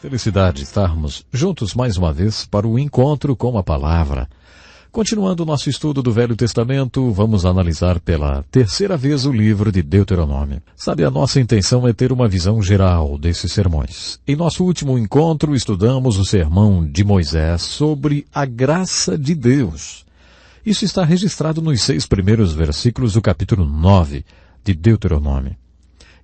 Felicidade estarmos juntos mais uma vez para o encontro com a Palavra. Continuando o nosso estudo do Velho Testamento, vamos analisar pela terceira vez o livro de Deuteronômio. Sabe, a nossa intenção é ter uma visão geral desses sermões. Em nosso último encontro, estudamos o sermão de Moisés sobre a graça de Deus. Isso está registrado nos 6 primeiros versículos do capítulo 9 de Deuteronômio.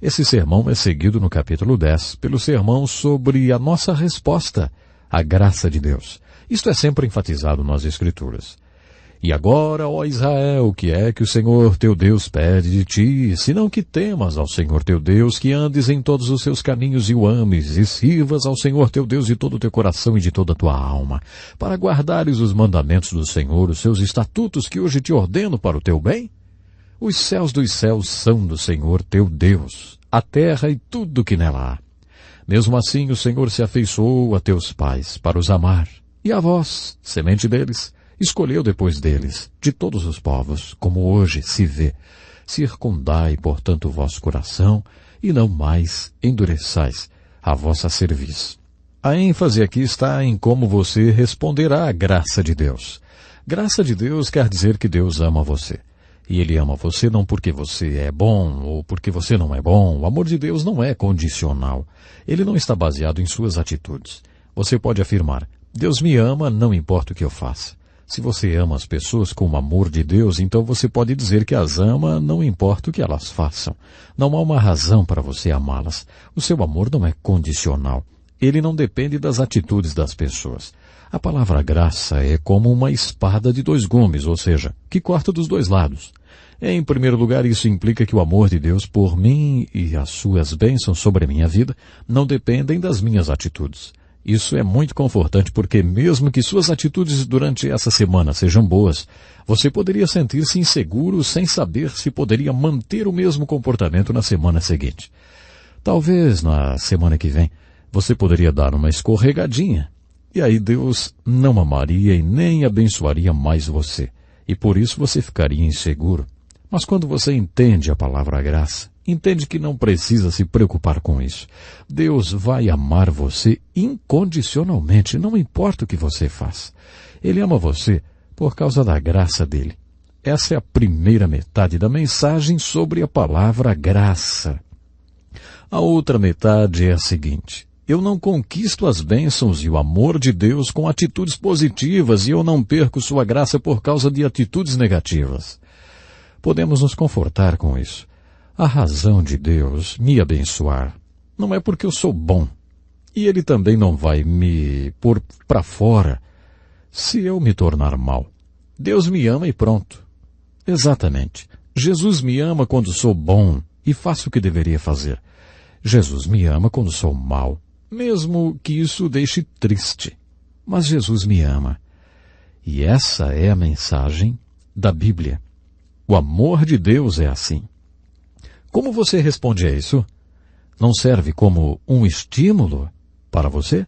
Esse sermão é seguido no capítulo 10 pelo sermão sobre a nossa resposta à graça de Deus. Isto é sempre enfatizado nas Escrituras. E agora, ó Israel, o que é que o Senhor teu Deus pede de ti, senão que temas ao Senhor teu Deus, que andes em todos os seus caminhos e o ames, e sirvas ao Senhor teu Deus de todo o teu coração e de toda a tua alma, para guardares os mandamentos do Senhor, os seus estatutos que hoje te ordeno para o teu bem? Os céus dos céus são do Senhor teu Deus, a terra e tudo que nela há. Mesmo assim o Senhor se afeiçoou a teus pais para os amar, e a vós, semente deles, escolheu depois deles, de todos os povos, como hoje se vê. Circundai, portanto, o vosso coração, e não mais endureçais a vossa cerviz. A ênfase aqui está em como você responderá à graça de Deus. Graça de Deus quer dizer que Deus ama você. E Ele ama você não porque você é bom ou porque você não é bom. O amor de Deus não é condicional. Ele não está baseado em suas atitudes. Você pode afirmar, Deus me ama, não importa o que eu faça. Se você ama as pessoas com o amor de Deus, então você pode dizer que as ama, não importa o que elas façam. Não há uma razão para você amá-las. O seu amor não é condicional. Ele não depende das atitudes das pessoas. A palavra graça é como uma espada de 2 gumes, ou seja, que corta dos 2 lados. Em primeiro lugar, isso implica que o amor de Deus por mim e as suas bênçãos sobre a minha vida não dependem das minhas atitudes. Isso é muito confortante porque mesmo que suas atitudes durante essa semana sejam boas, você poderia sentir-se inseguro sem saber se poderia manter o mesmo comportamento na semana seguinte. Talvez na semana que vem você poderia dar uma escorregadinha. E aí Deus não amaria e nem abençoaria mais você. E por isso você ficaria inseguro. Mas quando você entende a palavra graça, entende que não precisa se preocupar com isso. Deus vai amar você incondicionalmente, não importa o que você faz. Ele ama você por causa da graça dele. Essa é a primeira metade da mensagem sobre a palavra graça. A outra metade é a seguinte. Eu não conquisto as bênçãos e o amor de Deus com atitudes positivas e eu não perco sua graça por causa de atitudes negativas. Podemos nos confortar com isso. A razão de Deus me abençoar não é porque eu sou bom. E Ele também não vai me pôr para fora se eu me tornar mal. Deus me ama e pronto. Exatamente. Jesus me ama quando sou bom e faço o que deveria fazer. Jesus me ama quando sou mal. Mesmo que isso o deixe triste. Mas Jesus me ama. E essa é a mensagem da Bíblia. O amor de Deus é assim. Como você responde a isso? Não serve como um estímulo para você?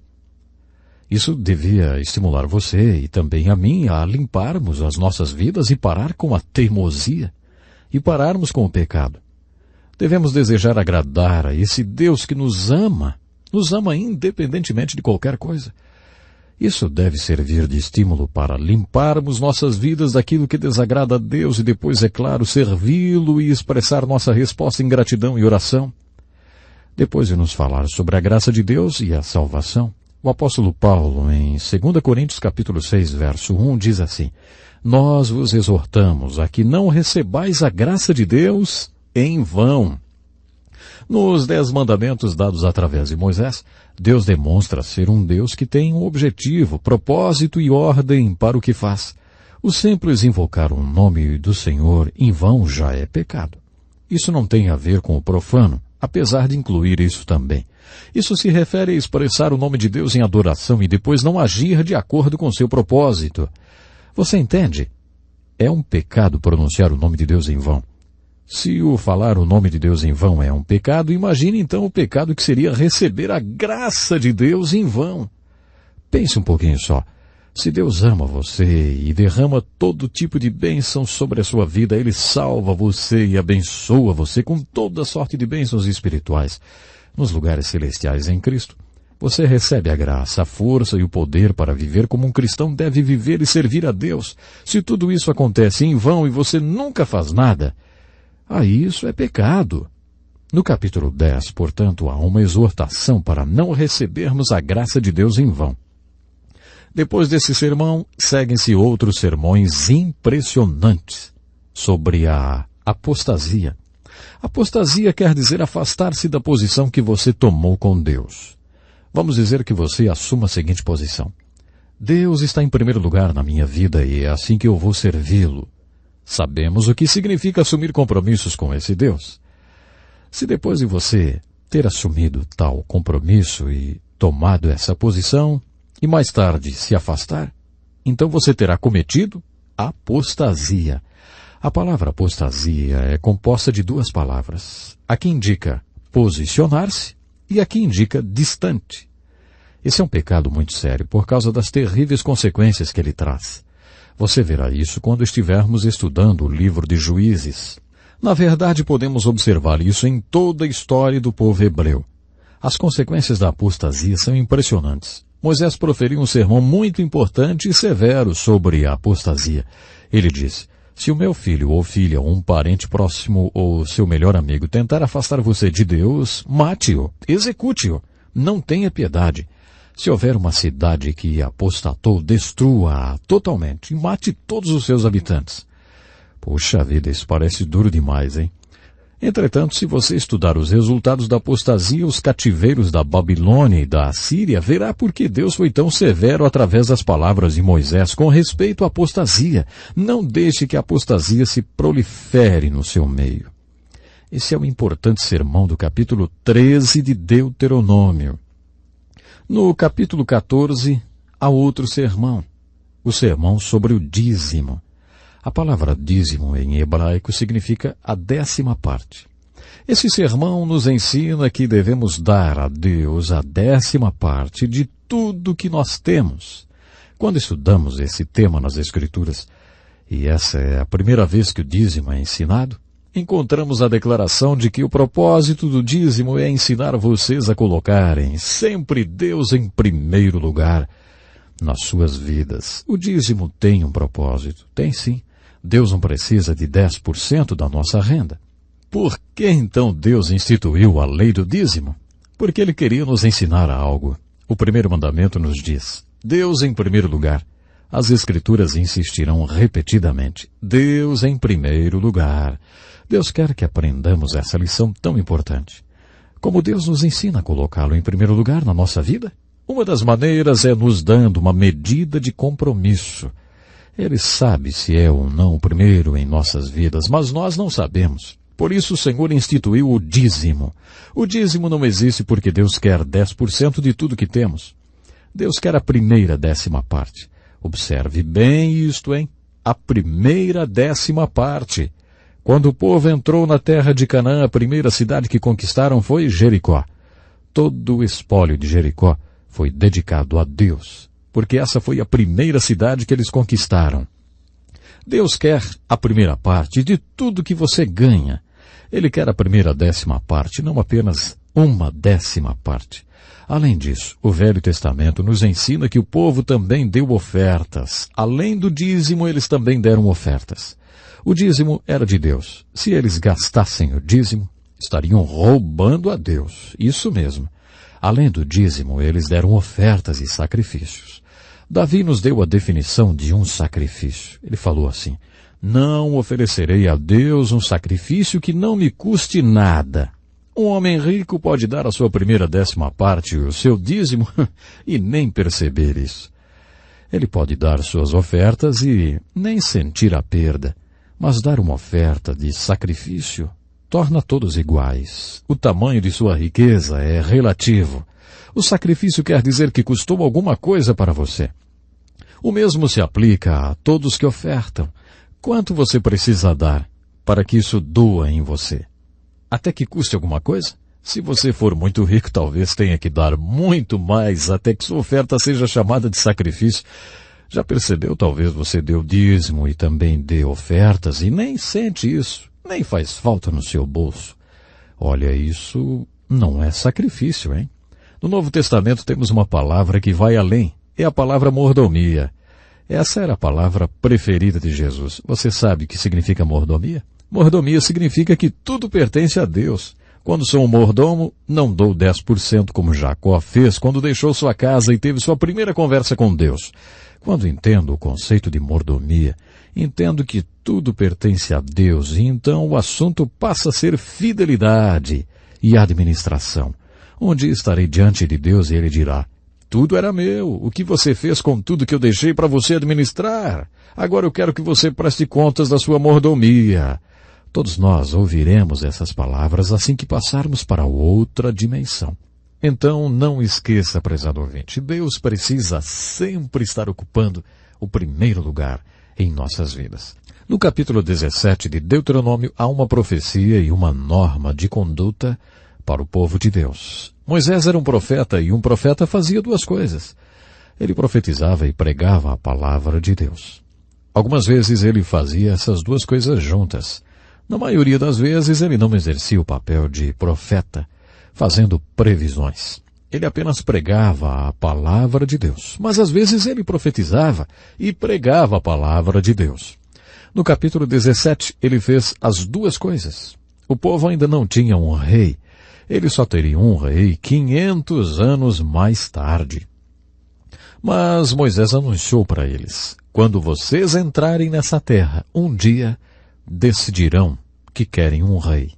Isso devia estimular você e também a mim a limparmos as nossas vidas e parar com a teimosia e pararmos com o pecado. Devemos desejar agradar a esse Deus que nos ama independentemente de qualquer coisa. Isso deve servir de estímulo para limparmos nossas vidas daquilo que desagrada a Deus e depois, é claro, servi-lo e expressar nossa resposta em gratidão e oração. Depois de nos falar sobre a graça de Deus e a salvação, o apóstolo Paulo, em 2 Coríntios capítulo 6, verso 1, diz assim, Nós vos exortamos a que não recebais a graça de Deus em vão. Nos 10 mandamentos dados através de Moisés, Deus demonstra ser um Deus que tem um objetivo, propósito e ordem para o que faz. O simples invocar o nome do Senhor em vão já é pecado. Isso não tem a ver com o profano, apesar de incluir isso também. Isso se refere a expressar o nome de Deus em adoração e depois não agir de acordo com seu propósito. Você entende? É um pecado pronunciar o nome de Deus em vão. Se o falar o nome de Deus em vão é um pecado, imagine então o pecado que seria receber a graça de Deus em vão. Pense um pouquinho só. Se Deus ama você e derrama todo tipo de bênção sobre a sua vida, Ele salva você e abençoa você com toda sorte de bênçãos espirituais nos lugares celestiais em Cristo, Você recebe a graça, a força e o poder para viver como um cristão deve viver e servir a Deus. Se tudo isso acontece em vão e você nunca faz nada, aí isso é pecado. No capítulo 10, portanto, há uma exortação para não recebermos a graça de Deus em vão. Depois desse sermão, seguem-se outros sermões impressionantes sobre a apostasia. Apostasia quer dizer afastar-se da posição que você tomou com Deus. Vamos dizer que você assuma a seguinte posição: Deus está em primeiro lugar na minha vida e é assim que eu vou servi-lo. Sabemos o que significa assumir compromissos com esse Deus. Se depois de você ter assumido tal compromisso e tomado essa posição, e mais tarde se afastar, então você terá cometido apostasia. A palavra apostasia é composta de duas palavras. A que indica posicionar-se e a que indica distante. Esse é um pecado muito sério por causa das terríveis consequências que ele traz. Você verá isso quando estivermos estudando o livro de Juízes. Na verdade, podemos observar isso em toda a história do povo hebreu. As consequências da apostasia são impressionantes. Moisés proferiu um sermão muito importante e severo sobre a apostasia. Ele disse: se o meu filho ou filha, ou um parente próximo ou seu melhor amigo tentar afastar você de Deus, mate-o, execute-o, não tenha piedade. Se houver uma cidade que apostatou, destrua-a totalmente e mate todos os seus habitantes. Puxa vida, isso parece duro demais, hein? Entretanto, se você estudar os resultados da apostasia, os cativeiros da Babilônia e da Assíria, verá por que Deus foi tão severo através das palavras de Moisés com respeito à apostasia. Não deixe que a apostasia se prolifere no seu meio. Esse é o importante sermão do capítulo 13 de Deuteronômio. No capítulo 14, há outro sermão, o sermão sobre o dízimo. A palavra dízimo em hebraico significa a 10ª parte. Esse sermão nos ensina que devemos dar a Deus a 10ª parte de tudo que nós temos. Quando estudamos esse tema nas Escrituras, e essa é a primeira vez que o dízimo é ensinado, encontramos a declaração de que o propósito do dízimo é ensinar vocês a colocarem sempre Deus em primeiro lugar nas suas vidas. O dízimo tem um propósito, tem sim. Deus não precisa de 10% da nossa renda. Por que então Deus instituiu a lei do dízimo? Porque Ele queria nos ensinar algo. O primeiro mandamento nos diz: Deus em primeiro lugar. As Escrituras insistirão repetidamente: Deus em primeiro lugar. Deus quer que aprendamos essa lição tão importante. Como Deus nos ensina a colocá-lo em primeiro lugar na nossa vida? Uma das maneiras é nos dando uma medida de compromisso. Ele sabe se é ou não o primeiro em nossas vidas, mas nós não sabemos. Por isso o Senhor instituiu o dízimo. O dízimo não existe porque Deus quer 10% de tudo que temos. Deus quer a primeira 10ª parte. Observe bem isto, hein? A primeira 10ª parte. Quando o povo entrou na terra de Canaã, a primeira cidade que conquistaram foi Jericó. Todo o espólio de Jericó foi dedicado a Deus, porque essa foi a primeira cidade que eles conquistaram. Deus quer a primeira parte de tudo que você ganha. Ele quer a primeira 10ª parte, não apenas uma 10ª parte. Além disso, o Velho Testamento nos ensina que o povo também deu ofertas. Além do dízimo, eles também deram ofertas. O dízimo era de Deus. Se eles gastassem o dízimo, estariam roubando a Deus. Isso mesmo. Além do dízimo, eles deram ofertas e sacrifícios. Davi nos deu a definição de um sacrifício. Ele falou assim: não oferecerei a Deus um sacrifício que não me custe nada. Um homem rico pode dar a sua primeira 10ª parte, o seu dízimo, e nem perceber isso. Ele pode dar suas ofertas e nem sentir a perda, mas dar uma oferta de sacrifício torna todos iguais. O tamanho de sua riqueza é relativo. O sacrifício quer dizer que custou alguma coisa para você. O mesmo se aplica a todos que ofertam. Quanto você precisa dar para que isso doa em você? Até que custe alguma coisa? Se você for muito rico, talvez tenha que dar muito mais até que sua oferta seja chamada de sacrifício. Já percebeu? Talvez você dê o dízimo e também dê ofertas e nem sente isso, nem faz falta no seu bolso. Olha, isso não é sacrifício, hein? No Novo Testamento temos uma palavra que vai além. É a palavra mordomia. Essa era a palavra preferida de Jesus. Você sabe o que significa mordomia? Mordomia significa que tudo pertence a Deus. Quando sou um mordomo, não dou 10% como Jacó fez quando deixou sua casa e teve sua primeira conversa com Deus. Quando entendo o conceito de mordomia, entendo que tudo pertence a Deus e então o assunto passa a ser fidelidade e administração. Um dia estarei diante de Deus e Ele dirá: tudo era meu, o que você fez com tudo que eu deixei para você administrar? Agora eu quero que você preste contas da sua mordomia. Todos nós ouviremos essas palavras assim que passarmos para outra dimensão. Então não esqueça, prezado ouvinte, Deus precisa sempre estar ocupando o primeiro lugar em nossas vidas. No capítulo 17 de Deuteronômio há uma profecia e uma norma de conduta para o povo de Deus. Moisés era um profeta e um profeta fazia duas coisas. Ele profetizava e pregava a palavra de Deus. Algumas vezes ele fazia essas duas coisas juntas. Na maioria das vezes ele não exercia o papel de profeta, fazendo previsões. Ele apenas pregava a palavra de Deus. Mas às vezes ele profetizava e pregava a palavra de Deus. No capítulo 17 ele fez as duas coisas. O povo ainda não tinha um rei. Ele só teria um rei 500 anos mais tarde. Mas Moisés anunciou para eles: quando vocês entrarem nessa terra, um dia decidirão que querem um rei.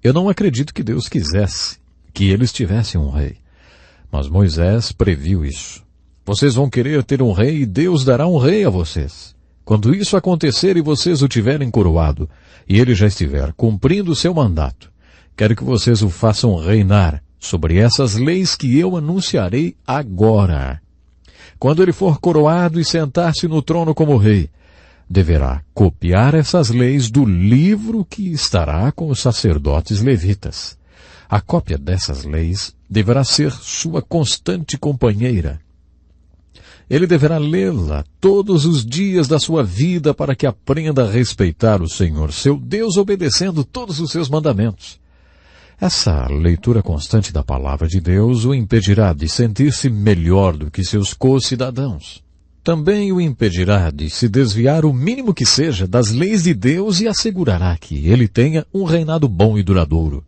Eu não acredito que Deus quisesse que eles tivessem um rei. Mas Moisés previu isso. Vocês vão querer ter um rei e Deus dará um rei a vocês. Quando isso acontecer e vocês o tiverem coroado, e ele já estiver cumprindo o seu mandato, quero que vocês o façam reinar sobre essas leis que eu anunciarei agora. Quando ele for coroado e sentar-se no trono como rei, deverá copiar essas leis do livro que estará com os sacerdotes levitas. A cópia dessas leis deverá ser sua constante companheira. Ele deverá lê-la todos os dias da sua vida para que aprenda a respeitar o Senhor, seu Deus, obedecendo todos os seus mandamentos. Essa leitura constante da palavra de Deus o impedirá de sentir-se melhor do que seus co-cidadãos. Também o impedirá de se desviar o mínimo que seja das leis de Deus e assegurará que ele tenha um reinado bom e duradouro.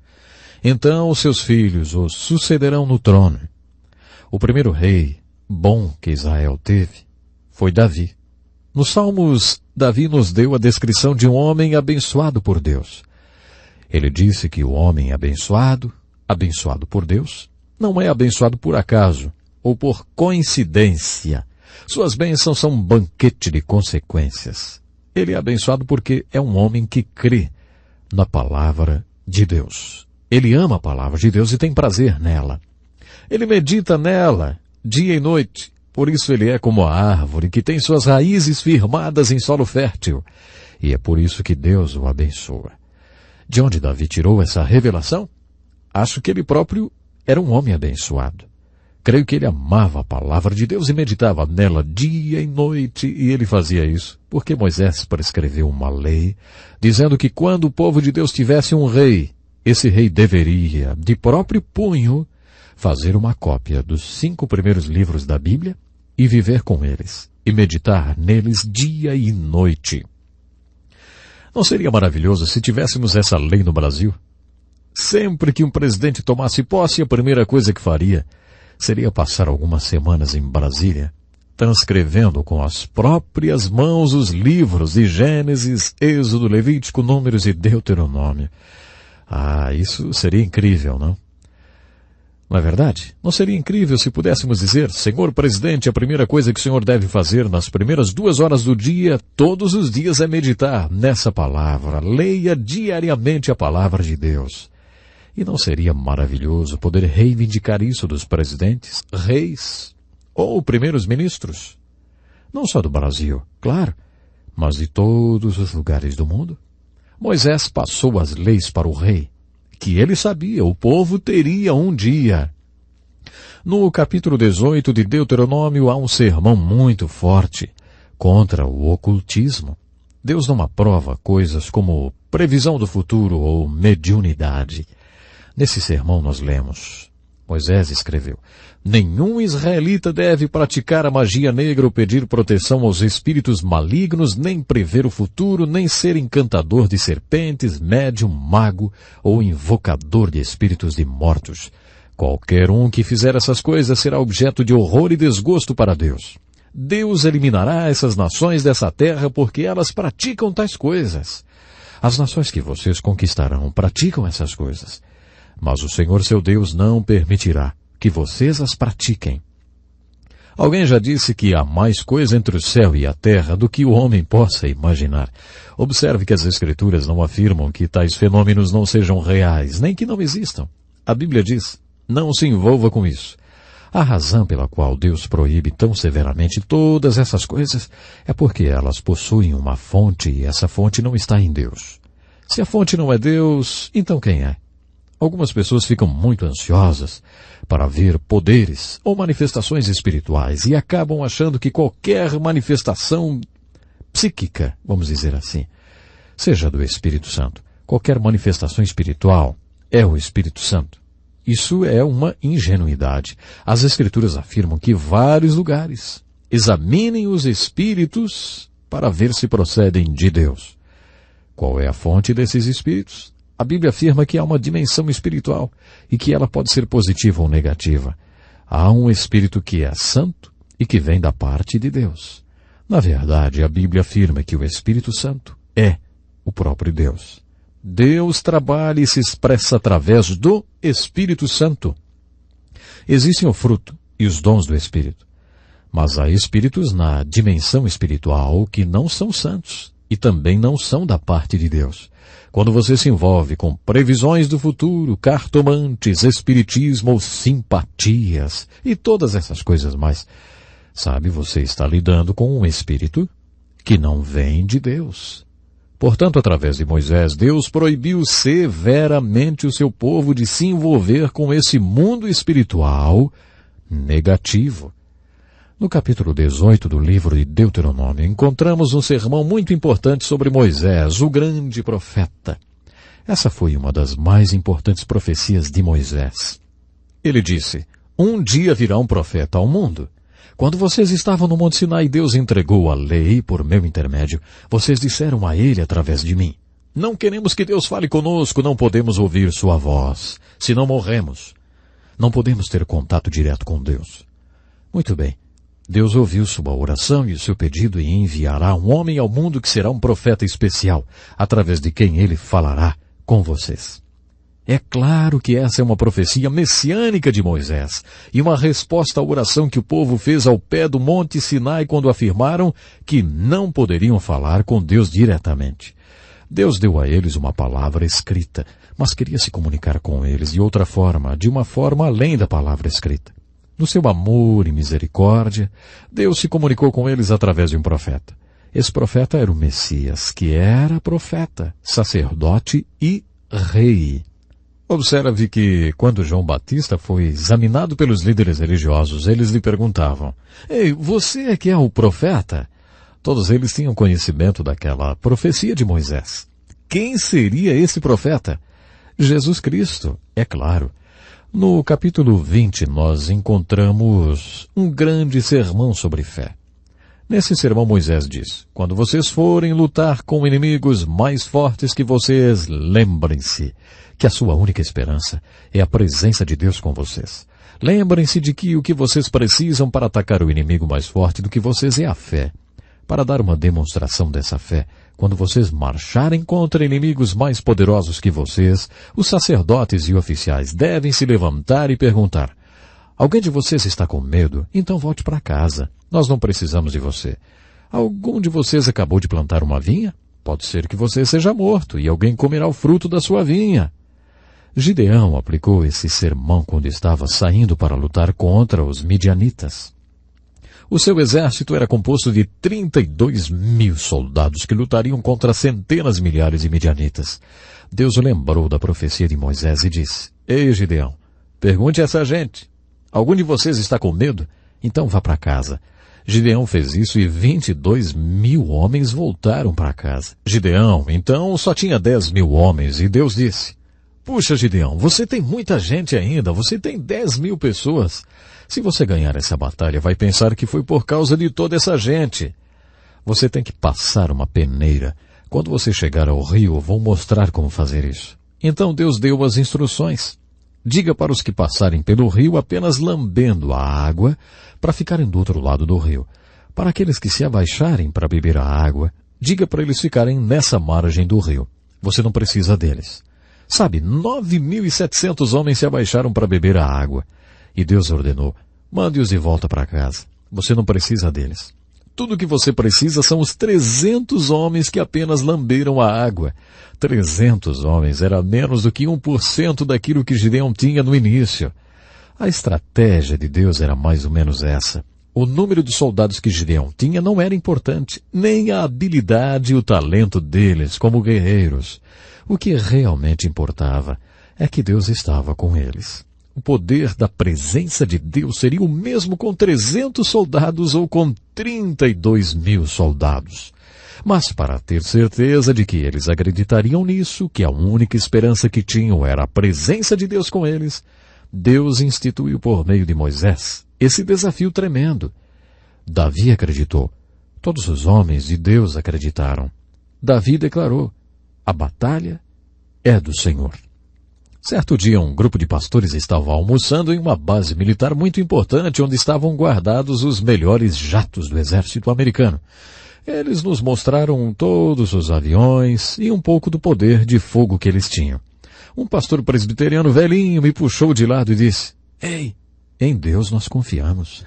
Então os seus filhos o sucederão no trono. O primeiro rei bom que Israel teve foi Davi. Nos Salmos, Davi nos deu a descrição de um homem abençoado por Deus. Ele disse que o homem abençoado por Deus, não é abençoado por acaso ou por coincidência. Suas bênçãos são um banquete de consequências. Ele é abençoado porque é um homem que crê na palavra de Deus. Ele ama a palavra de Deus e tem prazer nela. Ele medita nela dia e noite. Por isso ele é como a árvore que tem suas raízes firmadas em solo fértil. E é por isso que Deus o abençoa. De onde Davi tirou essa revelação? Acho que ele próprio era um homem abençoado. Creio que ele amava a palavra de Deus e meditava nela dia e noite, e ele fazia isso porque Moisés prescreveu uma lei, dizendo que quando o povo de Deus tivesse um rei, esse rei deveria, de próprio punho, fazer uma cópia dos 5 primeiros livros da Bíblia e viver com eles, e meditar neles dia e noite. Não seria maravilhoso se tivéssemos essa lei no Brasil? Sempre que um presidente tomasse posse, a primeira coisa que faria seria passar algumas semanas em Brasília, transcrevendo com as próprias mãos os livros de Gênesis, Êxodo, Levítico, Números e Deuteronômio. Isso seria incrível, não? Não é verdade? Não seria incrível se pudéssemos dizer: Senhor presidente, a primeira coisa que o senhor deve fazer nas primeiras 2 horas do dia, todos os dias, é meditar nessa palavra. Leia diariamente a palavra de Deus. E não seria maravilhoso poder reivindicar isso dos presidentes, reis ou primeiros ministros? Não só do Brasil, claro, mas de todos os lugares do mundo. Moisés passou as leis para o rei, que ele sabia, o povo teria um dia. No capítulo 18 de Deuteronômio há um sermão muito forte contra o ocultismo. Deus não aprova coisas como previsão do futuro ou mediunidade. Nesse sermão nós lemos: Moisés escreveu: nenhum israelita deve praticar a magia negra ou pedir proteção aos espíritos malignos, nem prever o futuro, nem ser encantador de serpentes, médium, mago ou invocador de espíritos de mortos. Qualquer um que fizer essas coisas será objeto de horror e desgosto para Deus. Deus eliminará essas nações dessa terra porque elas praticam tais coisas. As nações que vocês conquistarão praticam essas coisas. Mas o Senhor seu Deus não permitirá que vocês as pratiquem. Alguém já disse que há mais coisa entre o céu e a terra do que o homem possa imaginar. Observe que as Escrituras não afirmam que tais fenômenos não sejam reais, nem que não existam. A Bíblia diz: não se envolva com isso. A razão pela qual Deus proíbe tão severamente todas essas coisas é porque elas possuem uma fonte e essa fonte não está em Deus. Se a fonte não é Deus, então quem é? Algumas pessoas ficam muito ansiosas para ver poderes ou manifestações espirituais e acabam achando que qualquer manifestação psíquica, vamos dizer assim, seja do Espírito Santo. Qualquer manifestação espiritual é o Espírito Santo. Isso é uma ingenuidade. As Escrituras afirmam que vários lugares examinem os espíritos para ver se procedem de Deus. Qual é a fonte desses espíritos? A Bíblia afirma que há uma dimensão espiritual e que ela pode ser positiva ou negativa. Há um espírito que é santo e que vem da parte de Deus. Na verdade, a Bíblia afirma que o Espírito Santo é o próprio Deus. Deus trabalha e se expressa através do Espírito Santo. Existem o fruto e os dons do Espírito. Mas há espíritos na dimensão espiritual que não são santos e também não são da parte de Deus. Quando você se envolve com previsões do futuro, cartomantes, espiritismo ou simpatias e todas essas coisas mais, sabe, você está lidando com um espírito que não vem de Deus. Portanto, através de Moisés, Deus proibiu severamente o seu povo de se envolver com esse mundo espiritual negativo. No capítulo 18 do livro de Deuteronômio, encontramos um sermão muito importante sobre Moisés, o grande profeta. Essa foi uma das mais importantes profecias de Moisés. Ele disse: um dia virá um profeta ao mundo. Quando vocês estavam no Monte Sinai, Deus entregou a lei por meu intermédio. Vocês disseram a ele através de mim: não queremos que Deus fale conosco, não podemos ouvir sua voz, senão morremos. Não podemos ter contato direto com Deus. Muito bem. Deus ouviu sua oração e o seu pedido e enviará um homem ao mundo que será um profeta especial, através de quem ele falará com vocês. É claro que essa é uma profecia messiânica de Moisés e uma resposta à oração que o povo fez ao pé do Monte Sinai quando afirmaram que não poderiam falar com Deus diretamente. Deus deu a eles uma palavra escrita, mas queria se comunicar com eles de outra forma, de uma forma além da palavra escrita. No seu amor e misericórdia, Deus se comunicou com eles através de um profeta. Esse profeta era o Messias, que era profeta, sacerdote e rei. Observe que, quando João Batista foi examinado pelos líderes religiosos, eles lhe perguntavam: ei, você é que é o profeta? Todos eles tinham conhecimento daquela profecia de Moisés. Quem seria esse profeta? Jesus Cristo, é claro. No capítulo 20, nós encontramos um grande sermão sobre fé. Nesse sermão, Moisés diz: quando vocês forem lutar com inimigos mais fortes que vocês, lembrem-se que a sua única esperança é a presença de Deus com vocês. Lembrem-se de que o que vocês precisam para atacar o inimigo mais forte do que vocês é a fé. Para dar uma demonstração dessa fé, quando vocês marcharem contra inimigos mais poderosos que vocês, os sacerdotes e oficiais devem se levantar e perguntar: alguém de vocês está com medo? Então volte para casa. Nós não precisamos de você. Algum de vocês acabou de plantar uma vinha? Pode ser que você seja morto e alguém comerá o fruto da sua vinha. Gideão aplicou esse sermão quando estava saindo para lutar contra os midianitas. O seu exército era composto de 32.000 soldados que lutariam contra centenas de milhares de midianitas. Deus o lembrou da profecia de Moisés e disse: ei, Gideão, pergunte a essa gente: algum de vocês está com medo? Então vá para casa. Gideão fez isso e 22.000 homens voltaram para casa. Gideão, então, só tinha 10.000 homens e Deus disse: Puxa, Gideão, você tem muita gente ainda, você tem 10.000 pessoas. Se você ganhar essa batalha, vai pensar que foi por causa de toda essa gente. Você tem que passar uma peneira. Quando você chegar ao rio, vou mostrar como fazer isso. Então Deus deu as instruções. Diga para os que passarem pelo rio apenas lambendo a água para ficarem do outro lado do rio. Para aqueles que se abaixarem para beber a água, diga para eles ficarem nessa margem do rio. Você não precisa deles. Sabe, 9.700 homens se abaixaram para beber a água. E Deus ordenou, mande-os de volta para casa. Você não precisa deles. Tudo o que você precisa são os 300 homens que apenas lamberam a água. 300 homens era menos do que 1% daquilo que Gideão tinha no início. A estratégia de Deus era mais ou menos essa. O número de soldados que Gideão tinha não era importante, nem a habilidade e o talento deles como guerreiros. O que realmente importava é que Deus estava com eles. O poder da presença de Deus seria o mesmo com 300 soldados ou com 32.000 soldados. Mas para ter certeza de que eles acreditariam nisso, que a única esperança que tinham era a presença de Deus com eles, Deus instituiu por meio de Moisés esse desafio tremendo. Davi acreditou. Todos os homens de Deus acreditaram. Davi declarou, a batalha é do Senhor. Certo dia, um grupo de pastores estava almoçando em uma base militar muito importante onde estavam guardados os melhores jatos do exército americano. Eles nos mostraram todos os aviões e um pouco do poder de fogo que eles tinham. Um pastor presbiteriano velhinho me puxou de lado e disse, ei, em Deus nós confiamos.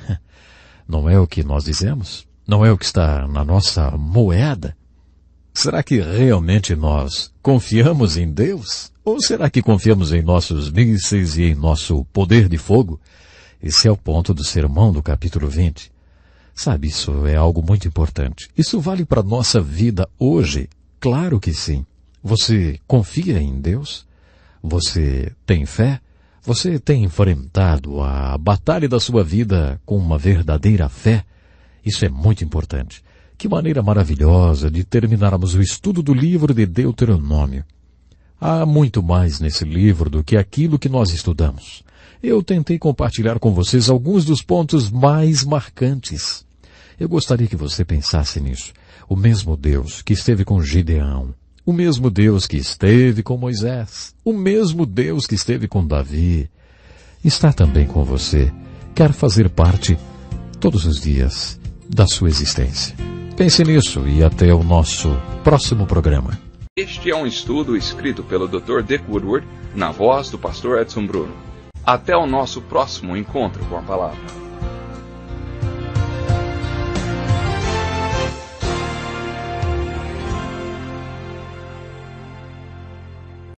Não é o que nós dizemos? Não é o que está na nossa moeda? Será que realmente nós confiamos em Deus? Ou será que confiamos em nossos mísseis e em nosso poder de fogo? Esse é o ponto do sermão do capítulo 20. Sabe, isso é algo muito importante. Isso vale para a nossa vida hoje? Claro que sim. Você confia em Deus? Você tem fé? Você tem enfrentado a batalha da sua vida com uma verdadeira fé? Isso é muito importante. Que maneira maravilhosa de terminarmos o estudo do livro de Deuteronômio. Há muito mais nesse livro do que aquilo que nós estudamos. Eu tentei compartilhar com vocês alguns dos pontos mais marcantes. Eu gostaria que você pensasse nisso. O mesmo Deus que esteve com Gideão, o mesmo Deus que esteve com Moisés, o mesmo Deus que esteve com Davi, está também com você. Quer fazer parte todos os dias da sua existência. Pense nisso e até o nosso próximo programa. Este é um estudo escrito pelo Dr. Dick Woodward, na voz do pastor Edson Bruno. Até o nosso próximo encontro com a palavra.